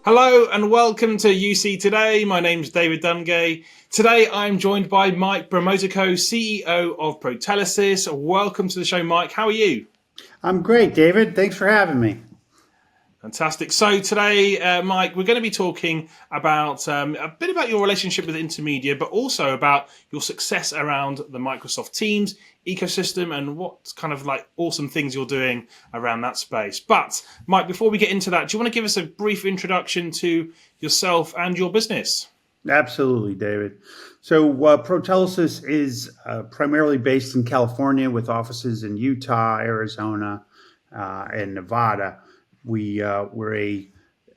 Hello and welcome to UC Today. My name's David Dungay. Today I'm joined by Mike Promotico, CEO of ProTelesis. Welcome to the show, Mike. How are you? I'm great, David. Thanks for having me. Fantastic. So today, Mike, we're going to be talking about a bit about your relationship with Intermedia, but also about your success around the Microsoft Teams ecosystem and what kind of like awesome things you're doing around that space. But Mike, before we get into that, do you want to give us a brief introduction to yourself and your business? Absolutely, David. So, ProTelesis is primarily based in California with offices in Utah, Arizona, and Nevada. We're a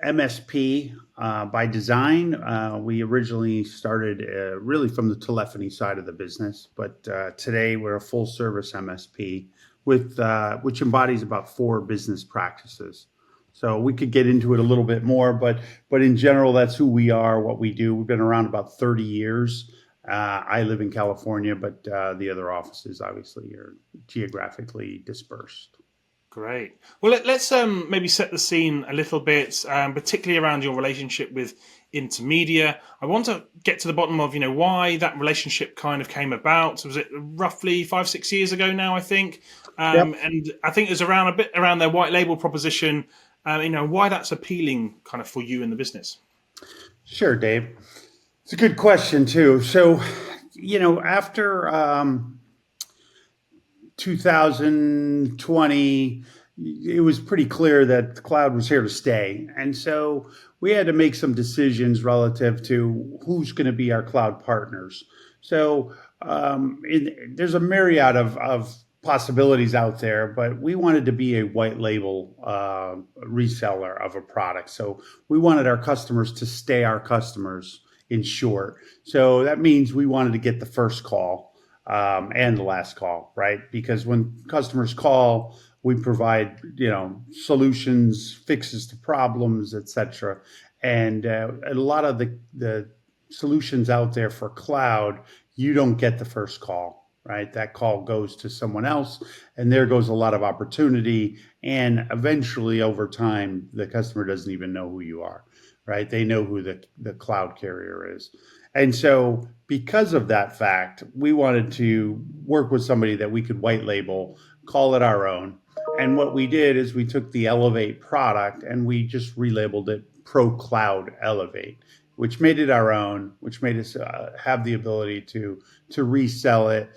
MSP by design. We originally started really from the telephony side of the business, but today we're a full service MSP with which embodies about four business practices. So we could get into it a little bit more, but in general, that's who we are, what we do. We've been around about 30 years. I live in California, but the other offices obviously are geographically dispersed. Great. Well, let's maybe set the scene a little bit, particularly around your relationship with Intermedia. I want to get to the bottom of why that relationship kind of came about. Was it roughly 5-6 years ago now? I think, Yep. and I think it was around a bit around their white label proposition. Why that's appealing kind of for you in the business. Sure, Dave. It's a good question too. So, after 2020, it was pretty clear that the cloud was here to stay. And so we had to make some decisions relative to who's going to be our cloud partners. So there's a myriad of possibilities out there, but we wanted to be a white label reseller of a product. So we wanted our customers to stay our customers, in short. So that means we wanted to get the first call and the last call, right? Because when customers call, we provide, solutions, fixes to problems, etc. And a lot of the solutions out there for cloud, you don't get the first call, right? That call goes to someone else, and there goes a lot of opportunity. And eventually, over time, the customer doesn't even know who you are, right? They know who the cloud carrier is. And so, because of that fact, we wanted to work with somebody that we could white label, call it our own. And what we did is we took the Elevate product and we just relabeled it Pro Cloud Elevate, which made it our own, which made us have the ability to resell it.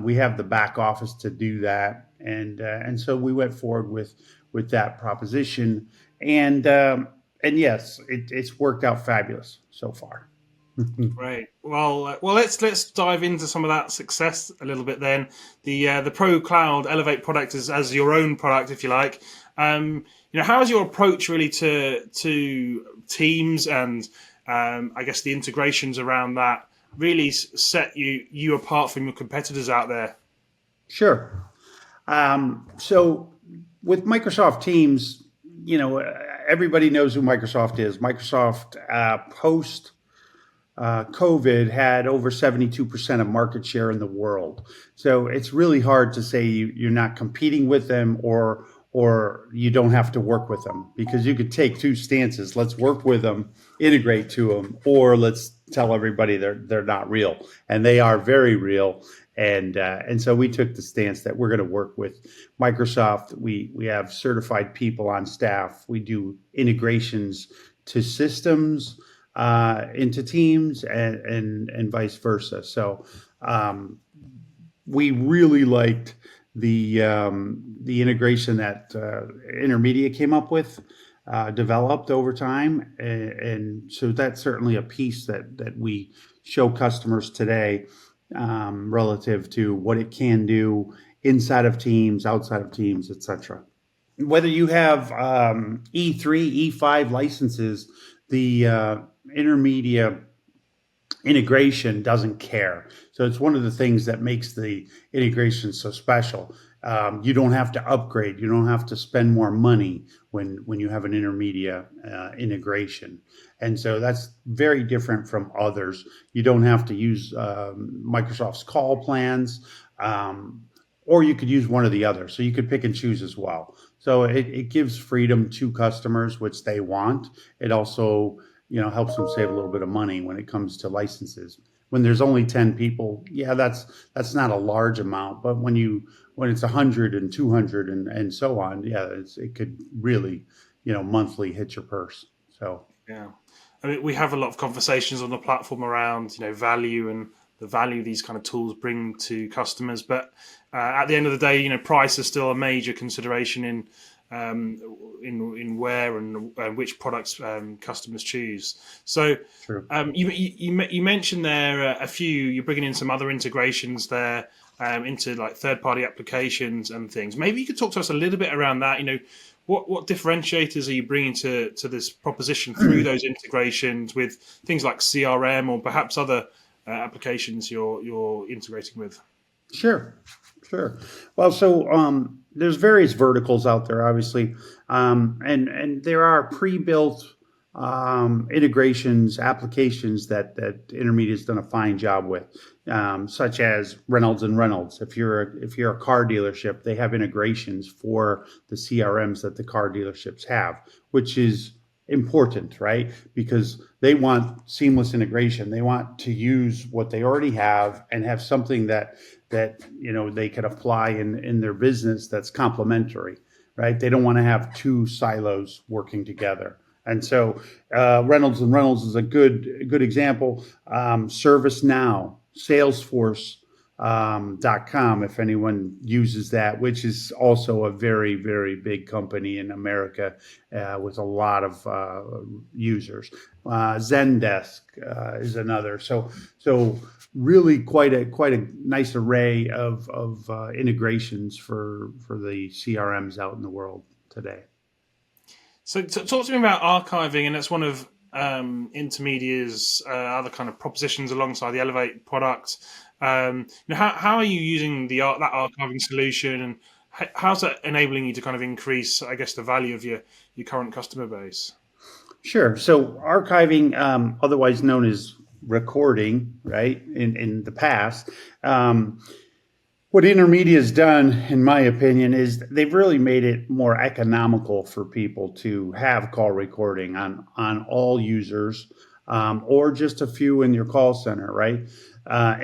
We have the back office to do that, and so we went forward with that proposition, and yes, it's worked out fabulous so far. Great. Well, let's dive into some of that success a little bit then. The Pro Cloud Elevate product is as your own product, if you like. How is your approach really to Teams and I guess the integrations around that really set you apart from your competitors out there? Sure. So with Microsoft Teams, everybody knows who Microsoft is. Microsoft post COVID had over 72% of market share in the world. So it's really hard to say you're not competing with them or you don't have to work with them, because you could take two stances. Let's work with them, integrate to them, or let's tell everybody they're not real, and they are very real. And so we took the stance that we're going to work with Microsoft. We have certified people on staff. We do integrations to systems, into Teams, and vice versa. So we really liked the integration that Intermedia came up with, developed over time, and so that's certainly a piece that we show customers today, relative to what it can do inside of Teams, outside of Teams, etc. Whether you have E3, E5 licenses, the Intermedia integration doesn't care. So it's one of the things that makes the integration so special. You don't have to upgrade. You don't have to spend more money when you have an Intermedia integration. And so that's very different from others. You don't have to use Microsoft's call plans, or you could use one or the other. So you could pick and choose as well. So it gives freedom to customers, which they want. It also, helps them save a little bit of money when it comes to licenses. When there's only 10 people, yeah, that's not a large amount. But when it's 100 and 200 and so on, yeah, it could really, monthly hit your purse. So Yeah. I mean, we have a lot of conversations on the platform around, value and the value these kind of tools bring to customers. But at the end of the day, price is still a major consideration in where and which products customers choose. So true. you mentioned there a few. You're bringing in some other integrations there into like third party applications and things. Maybe you could talk to us a little bit around that. What differentiators are you bringing to this proposition through those integrations with things like CRM or perhaps other applications you're integrating with? Sure, sure. Well, so there's various verticals out there, obviously, and there are pre-built integrations, applications that Intermedia's done a fine job with, such as Reynolds and Reynolds. If you're a car dealership, they have integrations for the CRMs that the car dealerships have, which is important, right? Because they want seamless integration. They want to use what they already have and have something that they can apply in their business that's complementary, right? They don't want to have two silos working together. And so Reynolds and Reynolds is a good example. ServiceNow, Salesforce, .com, if anyone uses that, which is also a very, very big company in America with a lot of users. Zendesk is another. So really quite a nice array of integrations for the CRMs out in the world today. So talk to me about archiving, and that's one of Intermedia's other kind of propositions alongside the Elevate product. How are you using that archiving solution, and how's that enabling you to kind of increase, I guess, the value of your current customer base? Sure. So archiving, otherwise known as recording, right? In the past, what Intermedia has done, in my opinion, is they've really made it more economical for people to have call recording on all users, or just a few in your call center, right?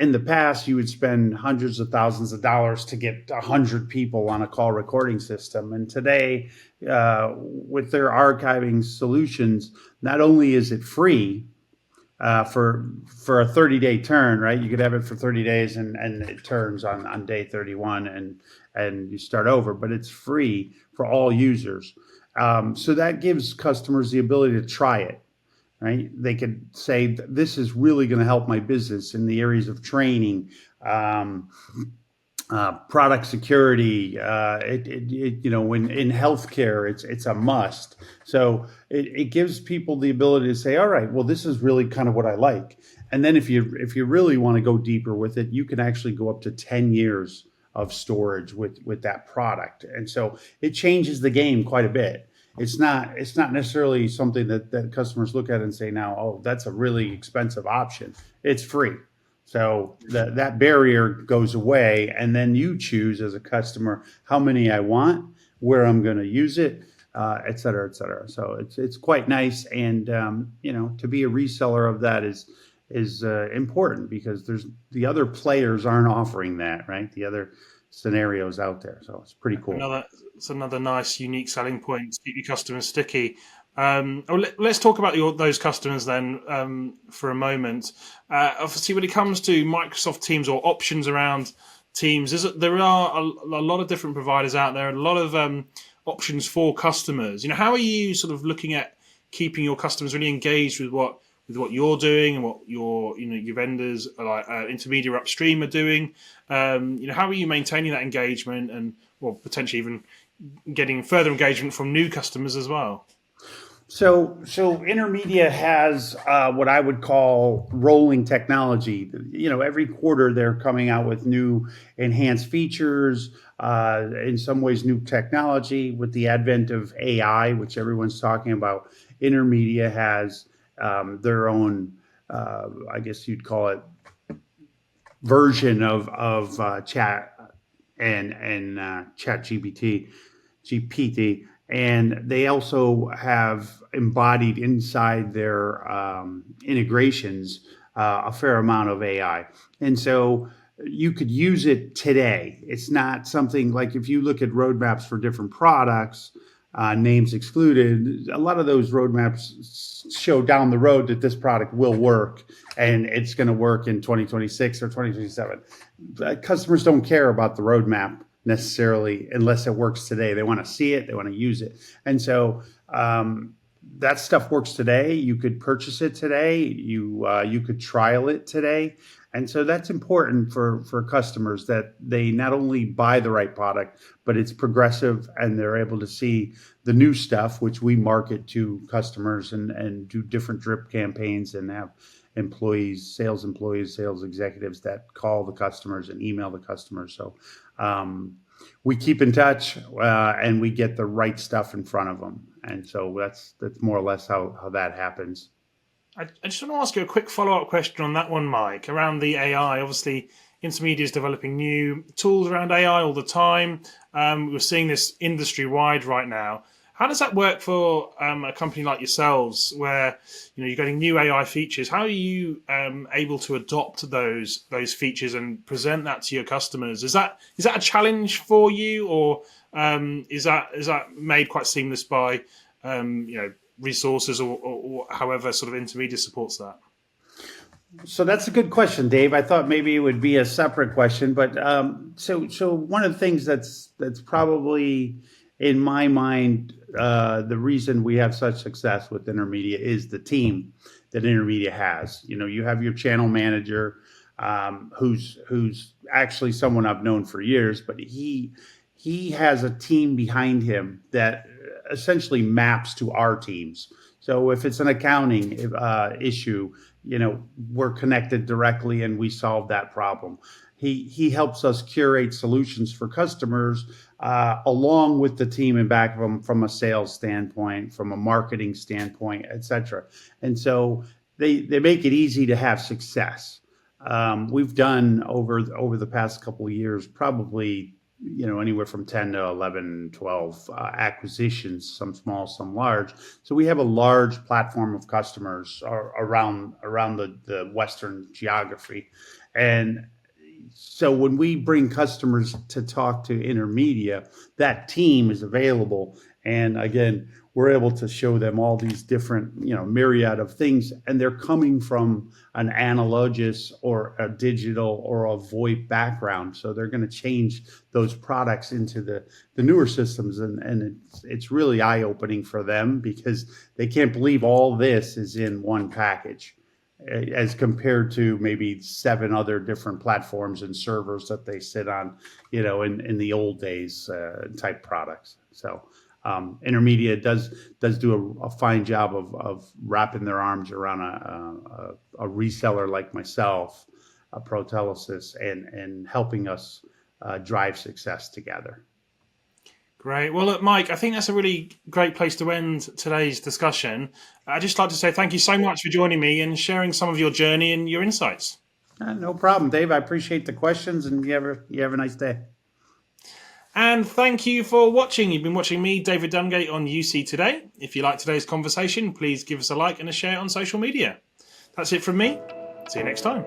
In the past, you would spend hundreds of thousands of dollars to get 100 people on a call recording system. And today, with their archiving solutions, not only is it free, for a 30-day turn, right? You could have it for 30 days and it turns on day 31 and you start over, but it's free for all users. So that gives customers the ability to try it, right? They could say, this is really going to help my business in the areas of training, product security. When in healthcare, it's a must. So it gives people the ability to say, all right, well, this is really kind of what I like. And then if you really want to go deeper with it, you can actually go up to 10 years of storage with that product. And so it changes the game quite a bit. It's not necessarily something that customers look at and say now, oh, that's a really expensive option. It's free. So that barrier goes away, and then you choose as a customer how many I want, where I'm going to use it, et cetera, et cetera. So it's quite nice, and to be a reseller of that is important because there's the other players aren't offering that, right? The other scenarios out there, so it's pretty cool. It's another nice, unique selling point to keep your customers sticky. Let's talk about those customers then for a moment. Obviously, when it comes to Microsoft Teams or options around Teams, there are a lot of different providers out there, a lot of options for customers. How are you sort of looking at keeping your customers really engaged with what you're doing and what your vendors like Intermedia upstream are doing? How are you maintaining that engagement and potentially even getting further engagement from new customers as well? So Intermedia has what I would call rolling technology. Every quarter they're coming out with new enhanced features, in some ways new technology. With the advent of AI, which everyone's talking about, Intermedia has their own, I guess you'd call it, version of chat and chat GPT. GPT, and they also have embodied inside their integrations a fair amount of AI. And so you could use it today. It's not something like if you look at roadmaps for different products, names excluded, a lot of those roadmaps show down the road that this product will work and it's going to work in 2026 or 2027. Customers don't care about the roadmap necessarily unless it works today. They want to see it, they want to use it. And so that stuff works today. You could purchase it today. You could trial it today. And so that's important for customers, that they not only buy the right product, but it's progressive and they're able to see the new stuff, which we market to customers and do different drip campaigns and have employees, sales executives that call the customers and email the customers. So we keep in touch and we get the right stuff in front of them. And so that's more or less how that happens. I just want to ask you a quick follow-up question on that one, Mike, around the AI. Obviously, Intermedia is developing new tools around AI all the time. We're seeing this industry-wide right now. How does that work for a company like yourselves, where you're getting new AI features? How are you able to adopt those features and present that to your customers? Is that a challenge for you, or is that made quite seamless by resources or however sort of Intermedia supports that? So that's a good question, Dave. I thought maybe it would be a separate question, but so one of the things that's probably in my mind the reason we have such success with Intermedia is the team that Intermedia has. You have your channel manager, who's actually someone I've known for years, but he has a team behind him that essentially maps to our teams. So if it's an accounting issue, we're connected directly and we solve that problem. He helps us curate solutions for customers along with the team in back of them, from a sales standpoint, from a marketing standpoint, et cetera. And so they make it easy to have success. We've done over the past couple of years, probably anywhere from 10 to 11, 12 acquisitions, some small, some large. So we have a large platform of customers around the Western geography. And so when we bring customers to talk to Intermedia, that team is available. And again, we're able to show them all these different, myriad of things. And they're coming from an analogous or a digital or a VoIP background. So they're going to change those products into the newer systems. And it's really eye-opening for them, because they can't believe all this is in one package, as compared to maybe 7 other different platforms and servers that they sit on, in the old days type products. So Intermedia does do a fine job of wrapping their arms around a reseller like myself, a ProTelesis, and helping us drive success together. Great. Well, look, Mike, I think that's a really great place to end today's discussion. I'd just like to say thank you so much for joining me and sharing some of your journey and your insights. No problem, Dave. I appreciate the questions, and you have a nice day. And thank you for watching. You've been watching me, David Dungay, on UC Today. If you like today's conversation, please give us a like and a share on social media. That's it from me. See you next time.